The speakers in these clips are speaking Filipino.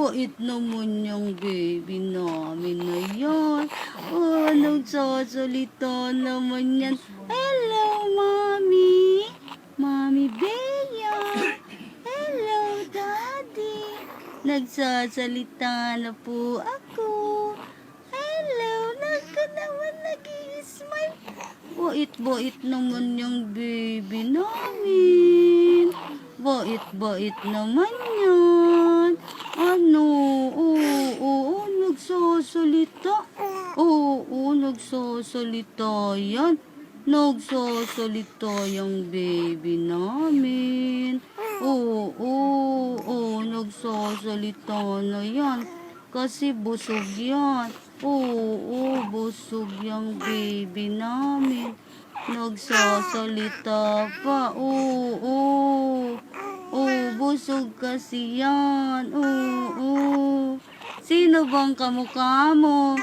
bait naman yung baby namin na yan. Oh, nagsasalita naman yan. Hello, Mommy. Mommy Bea. Hello, Daddy. Nagsasalita na po ako. Hello, naman nag-i-smile. Bait naman yung baby namin. Bait naman yan. Ano? Oo, nagsasalita. Oo, nagsasalita yan. Nagsasalita yung baby namin. Oo, nagsasalita na yan. Kasi busog yan. Oo, busog yung baby namin. Nagsasalita pa. Oo, busog kasi yan. Oo. Sino bang kamukha mo?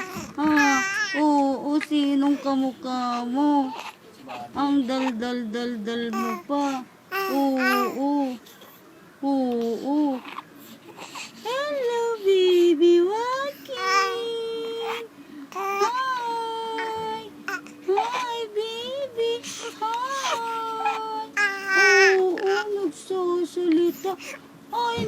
Oo, sinong kamukha mo? Ang dal mo pa. Oo. Hello, baby Joaquin. Hi, baby. Hi. Oo, nagsasalita.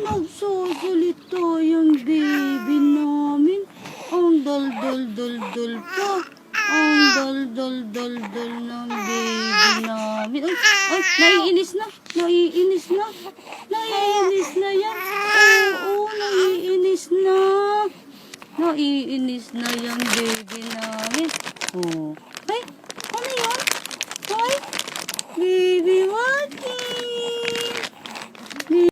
Nagsasalita yung baby namin. Ang dal pa. Ang dal ng baby namin. Naiinis na yan. Oo, naiinis na. Naiinis na yung baby namin.